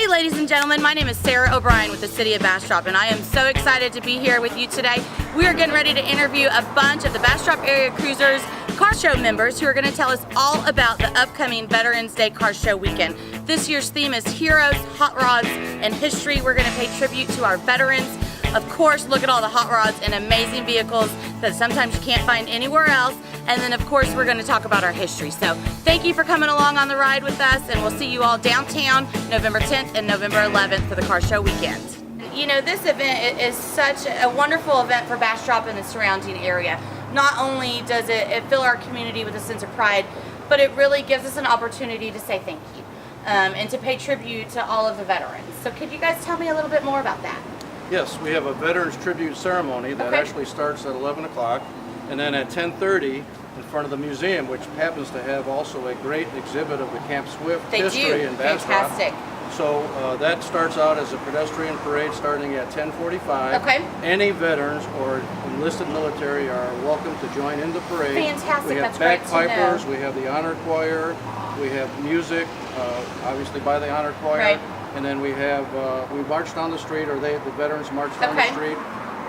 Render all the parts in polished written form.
Hey ladies and gentlemen, my name is Sarah O'Brien with the City of Bastrop, and I am so excited to be here with you today. We are getting ready to interview a bunch of the Bastrop Area Cruisers car show members who are going to tell us all about the upcoming Veterans Day Car Show weekend. This year's theme is Heroes, Hot Rods, and History. We're going to pay tribute to our veterans. Of course, look at all the hot rods and amazing vehicles that sometimes you can't find anywhere else. And then of course, we're gonna talk about our history. So thank you for coming along on the ride with us, and we'll see you all downtown November 10th and November 11th for the car show weekend. You know, this event is such a wonderful event for Bastrop and the surrounding area. Not only does it fill our community with a sense of pride, but it really gives us an opportunity to say thank you and to pay tribute to all of the veterans. So could you guys tell me a little bit more about that? Yes, we have a Veterans Tribute Ceremony that actually starts at 11 o'clock, and then at 10:30 in front of the museum, which happens to have also a great exhibit of the Camp Swift history in Bastrop. Fantastic. So that starts out as a pedestrian parade starting at 10:45. Okay. Any veterans or enlisted military are welcome to join in the parade. Fantastic, We have that's great to know. bagpipers, we have the honor choir, we have music, obviously by the honor choir. Right. And then we have, we march down the street, or the veterans march down the street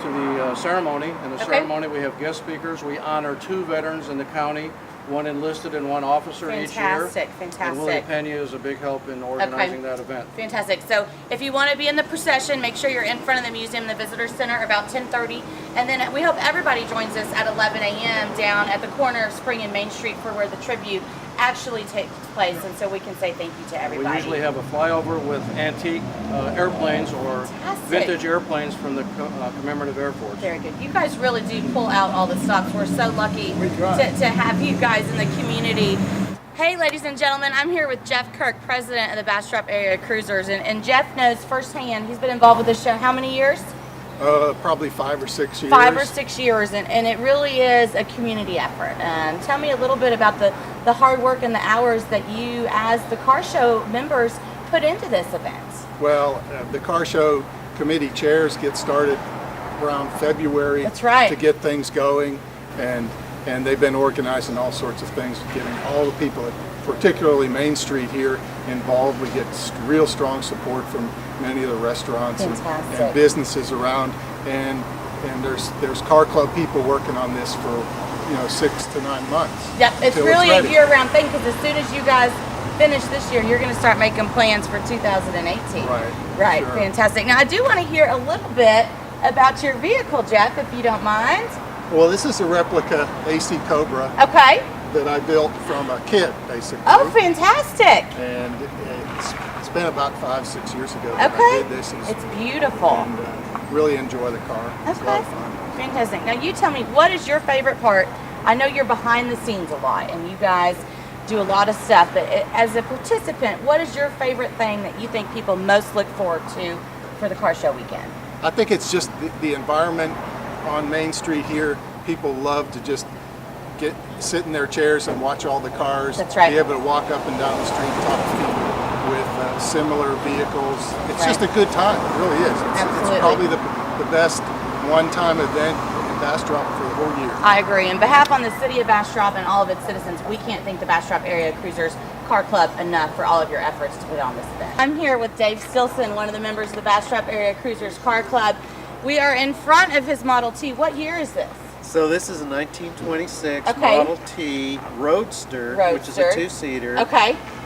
to the ceremony. In the ceremony, we have guest speakers. We honor 2 veterans in the county, one enlisted and one officer each year. Fantastic. And Willie Pena is a big help in organizing that event. Fantastic. So if you want to be in the procession, make sure you're in front of the museum, the visitor center, about 10:30. And then we hope everybody joins us at 11 a.m. down at the corner of Spring and Main Street for where the tribute actually takes place, and so we can say thank you to everybody. We usually have a flyover with antique airplanes or vintage airplanes from the Commemorative Air Force. Very good. You guys really do pull out all the stops. We're so lucky to have you guys in the community. Hey ladies and gentlemen, I'm here with Jeff Kirk, president of the Bastrop Area Cruisers, and Jeff knows firsthand, he's been involved with this show how many years? Probably 5 or 6 years. 5 or 6 years, and it really is a community effort. Tell me a little bit about the hard work and the hours that you, as the car show members, put into this event. Well, the car show committee chairs get started around February. That's right. To get things going, and they've been organizing all sorts of things, getting all the people, particularly Main Street here, involved. We get real strong support from many of the restaurants and businesses around, and there's car club people working on this for 6 to 9 months. Yeah, it's really a year-round thing, because as soon as you guys finish this year, you're going to start making plans for 2018. Right. Sure. Fantastic. Now I do want to hear a little bit about your vehicle, Jeff, if you don't mind. Well, this is a replica AC Cobra. Okay. That I built from a kit, basically. Oh, fantastic! And it's been about 5-6 years ago that I did this. It's beautiful. And really enjoy the car. It's a lot of fun. Fantastic. Now you tell me, what is your favorite part? I know you're behind the scenes a lot, and you guys do a lot of stuff, but as a participant, what is your favorite thing that you think people most look forward to for the car show weekend? I think it's just the environment on Main Street here. People love to just sit in their chairs and watch all the cars. That's right. Be able to walk up and down the street and talk to people with similar vehicles. It's just a good time. It really is. It's probably the best one-time event in Bastrop for the whole year. I agree. On behalf on the City of Bastrop and all of its citizens, we can't thank the Bastrop Area Cruisers Car Club enough for all of your efforts to put on this event. I'm here with Dave Stillson, one of the members of the Bastrop Area Cruisers Car Club. We are in front of his Model T. What year is this? So this is a 1926 Model T Roadster, which is a 2-seater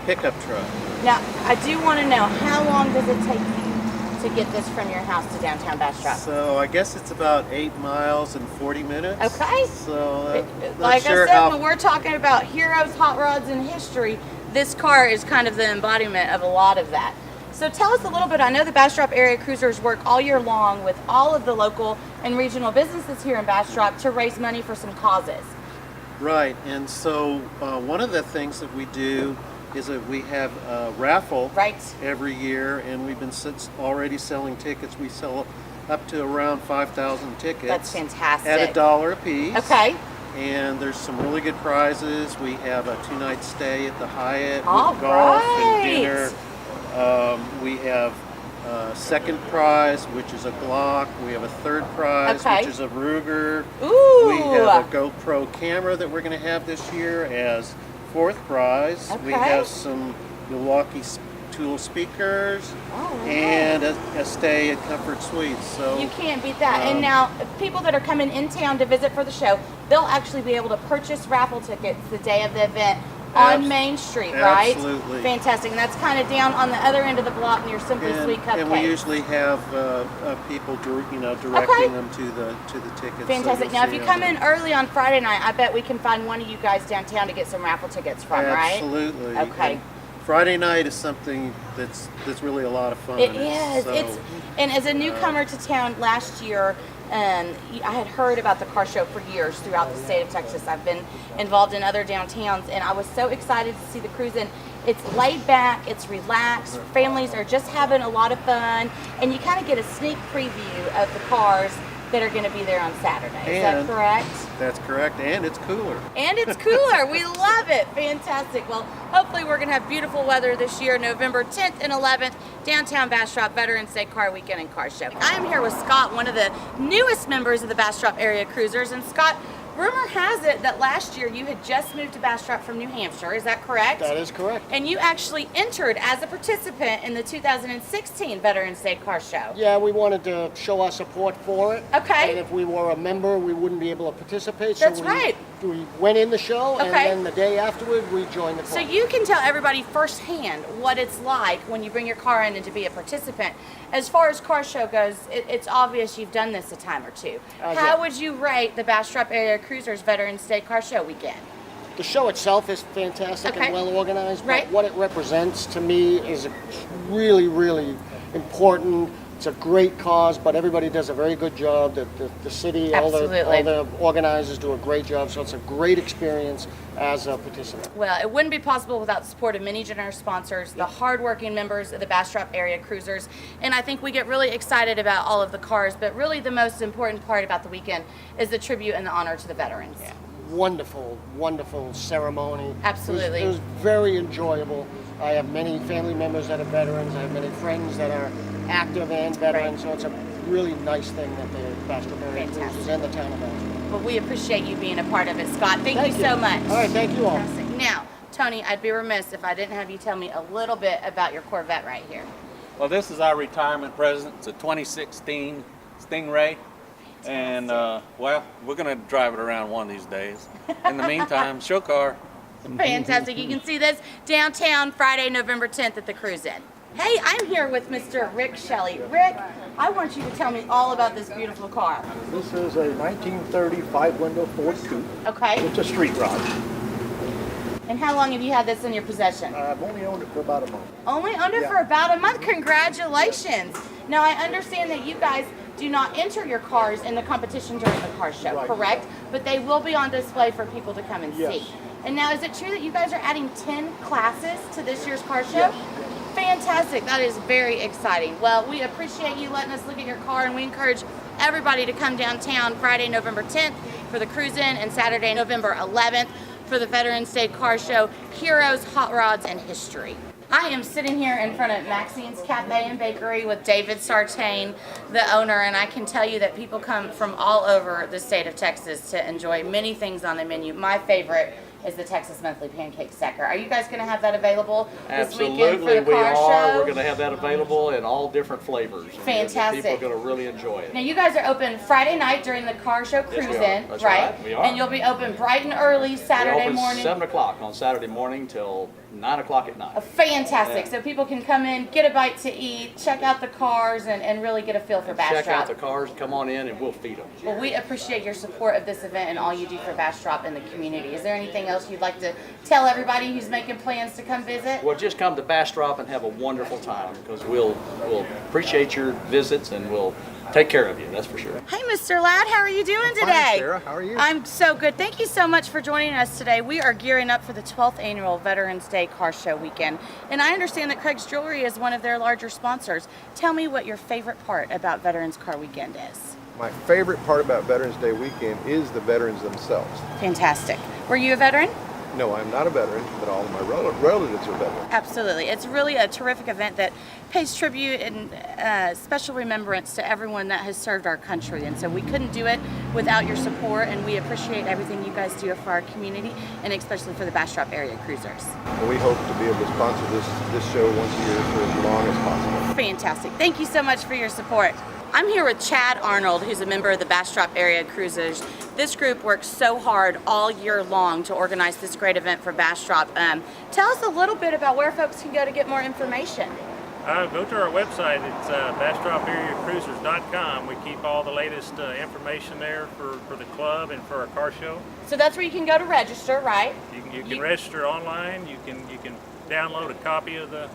pickup truck. Now, I do want to know, how long does it take you to get this from your house to downtown Bastrop? So I guess it's about 8 miles and 40 minutes. Okay. So like I said, when we're talking about heroes, hot rods, and history, this car is kind of the embodiment of a lot of that. So tell us a little bit. I know the Bastrop Area Cruisers work all year long with all of the local and regional businesses here in Bastrop to raise money for some causes. Right, and so one of the things that we do is that we have a raffle every year, and we've been already selling tickets. We sell up to around 5,000 tickets. That's fantastic. At $1 a piece. Okay. And there's some really good prizes. We have a 2-night stay at the Hyatt Golf with and dinner. We have second prize, which is a Glock. We have a third prize, which is a Ruger. Ooh. We have a GoPro camera that we're going to have this year as fourth prize. We have some Milwaukee dual speakers, Oh, and a stay at Comfort Suites. So you can't beat that. And now, people that are coming in town to visit for the show, they'll actually be able to purchase raffle tickets the day of the event on Main Street, right? Absolutely. Fantastic. And that's kind of down on the other end of the block near Simply Sweet Cupcakes. And we usually have people, directing them to the tickets. Fantastic. So Now, if you come in early on Friday night, I bet we can find one of you guys downtown to get some raffle tickets from, right? Absolutely. Okay. And Friday night is something that's really a lot of fun. It is. And as a newcomer to town last year, I had heard about the car show for years throughout the state of Texas. I've been involved in other downtowns, and I was so excited to see the cruise in. It's laid back, it's relaxed, families are just having a lot of fun, and you kind of get a sneak preview of the cars that are going to be there on Saturday. Is that correct? That's correct, and it's cooler. And it's cooler. We love it. Fantastic. Well, hopefully we're going to have beautiful weather this year, November 10th and 11th, downtown Bastrop Veterans Day Car Weekend and Car Show. I am here with Scott, one of the newest members of the Bastrop Area Cruisers. And Scott, rumor has it that last year you had just moved to Bastrop from New Hampshire. Is that correct? That is correct. And you actually entered as a participant in the 2016 Veterans Day Car Show. Yeah, we wanted to show our support for it. Okay. And if we were a member, we wouldn't be able to participate. That's so right. We went in the show, and Okay. then the day afterward, we joined the club. So you can tell everybody firsthand what it's like when you bring your car in and to be a participant. As far as car show goes, it's obvious you've done this a time or two. How yeah. would you rate the Bastrop Area Cruisers Veterans Day Car Show weekend? The show itself is fantastic Okay. and well organized, Right. but what it represents to me is really, really important. It's a great cause, but everybody does a very good job. The city, all the organizers do a great job, so it's a great experience as a participant. Well, it wouldn't be possible without the support of many generous sponsors, the hardworking members of the Bastrop Area Cruisers, and I think we get really excited about all of the cars, but really the most important part about the weekend is the tribute and the honor to the veterans. Yeah. Wonderful, wonderful ceremony. Absolutely. It was very enjoyable. I have many family members that are veterans. I have many friends that are active and veterans, so it's a really nice thing that the Bastrop Area Cruisers and the town of Bastrop. Well, we appreciate you being a part of it, Scott. Thank you so much. All right, thank you all. Fantastic. Now, Tony, I'd be remiss if I didn't have you tell me a little bit about your Corvette right here. Well, this is our retirement present. It's a 2016 Stingray. And, well, we're going to drive it around one of these days. In the meantime, show car. Fantastic. You can see this downtown Friday, November 10th at the Cruise In. Hey, I'm here with Mr. Rick Shelly. Rick, I want you to tell me all about this beautiful car. This is a 1930 5-window Ford Coupe. Okay. It's a street rod. And how long have you had this in your possession? I've only owned it for about a month. Only owned it for about a month. Congratulations. Now, I understand that you guys do not enter your cars in the competition during the car show, correct? But they will be on display for people to come and see. And now, is it true that you guys are adding 10 classes to this year's car show? Yes. Fantastic. That is very exciting. Well, we appreciate you letting us look at your car, and we encourage everybody to come downtown Friday, November 10th for the Cruise In and Saturday, November 11th for the Veterans Day Car Show, Heroes, Hot Rods, and History. I am sitting here in front of Maxines Cafe and Bakery with David Sartain, the owner, and I can tell you that people come from all over the state of Texas to enjoy many things on the menu. My favorite is the Texas Monthly Pancake Stacker. Are you guys going to have that available this weekend for the car show? We're going to have that available in all different flavors. Fantastic. People are going to really enjoy it. Now, you guys are open Friday night during the car show Cruise we are. In, That's right? right, we are. And you'll be open bright and early Saturday we open morning. 7 o'clock on Saturday morning till 9 o'clock at night. Fantastic. So people can come in, get a bite to eat, check out the cars, and really get a feel for Bastrop. Check out the cars, come on in, and we'll feed them. Well, we appreciate your support of this event and all you do for Bastrop and the community. Is there anything else you'd like to tell everybody who's making plans to come visit? Well, just come to Bastrop and have a wonderful time, because we'll appreciate your visits and we'll take care of you, that's for sure. Hey, Mr. Ladd, how are you doing today? Fine, Sarah. How are you? I'm so good. Thank you so much for joining us today. We are gearing up for the 12th annual Veterans Day Car Show weekend, and I understand that Craig's Jewelry is one of their larger sponsors. Tell me what your favorite part about Veterans Car Weekend is. My favorite part about Veterans Day weekend is the veterans themselves. Fantastic. Were you a veteran? No, I'm not a veteran, but all of my relatives are veterans. Absolutely. It's really a terrific event that pays tribute and special remembrance to everyone that has served our country. And so we couldn't do it without your support, and we appreciate everything you guys do for our community, and especially for the Bastrop area cruisers. And we hope to be able to sponsor this show once a year for as long as possible. Fantastic. Thank you so much for your support. I'm here with Chad Arnold, who's a member of the Bastrop area cruisers. This group works so hard all year long to organize this great event for Bastrop. Tell us a little bit about where folks can go to get more information. Go to our website. It's BastropareaCruisers.com. We keep all the latest information there for the club and for our car show. So that's where you can go to register, right? You can register online. You can download a copy of the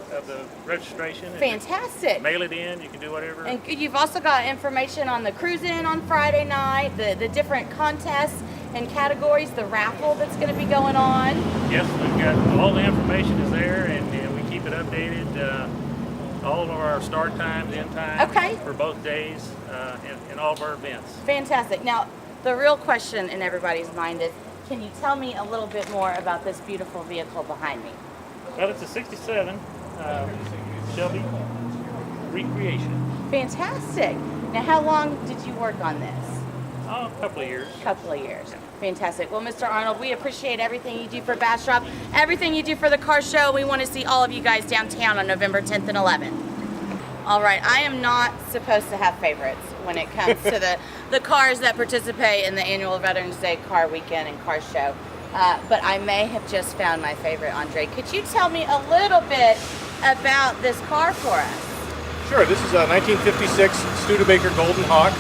registration. Fantastic. Mail it in. You can do whatever. And you've also got information on the cruise-in on Friday night, the different contests and categories, the raffle that's going to be going on. Yes, we've got all the information is there, and we keep it updated. All of our start times, end times for both days, and all of our events. Fantastic. Now, the real question in everybody's mind is, can you tell me a little bit more about this beautiful vehicle behind me? Well, it's a 67 Shelby Recreation. Fantastic. Now, how long did you work on this? Oh, a couple of years. Couple of years. Yeah. Fantastic. Well, Mr. Arnold, we appreciate everything you do for Bastrop, everything you do for the car show. We want to see all of you guys downtown on November 10th and 11th. All right, I am not supposed to have favorites when it comes to the cars that participate in the annual Veterans Day Car Weekend and Car Show. But I may have just found my favorite. Andre, could you tell me a little bit about this car for us? Sure. This is a 1956 Studebaker Golden Hawk.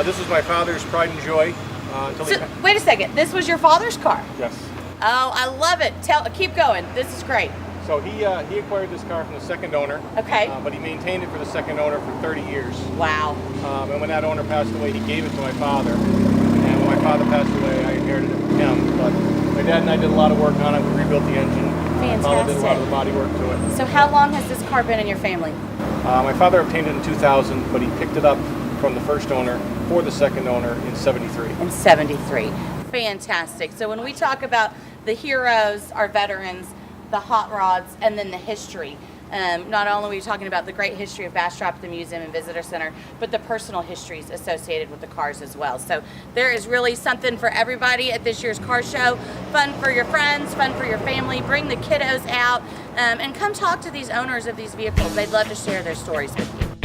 This was my father's pride and joy. Wait a second. This was your father's car? Yes. Oh, I love it. Keep going. This is great. So he acquired this car from the second owner. Okay. But he maintained it for the second owner for 30 years. Wow. And when that owner passed away, he gave it to my father. And when my father passed away, I inherited it from him. But my dad and I did a lot of work on it. We rebuilt the engine. Fantastic. My father did a lot of the body work to it. So how long has this car been in your family? My father obtained it in 2000, but he picked it up from the first owner for the second owner in 73. In 73. Fantastic. So when we talk about the heroes, our veterans, the hot rods, and then the history, not only are we talking about the great history of Bastrop, the museum and visitor center, but the personal histories associated with the cars as well. So there is really something for everybody at this year's car show. Fun for your friends, fun for your family. Bring the kiddos out and come talk to these owners of these vehicles. They'd love to share their stories with you.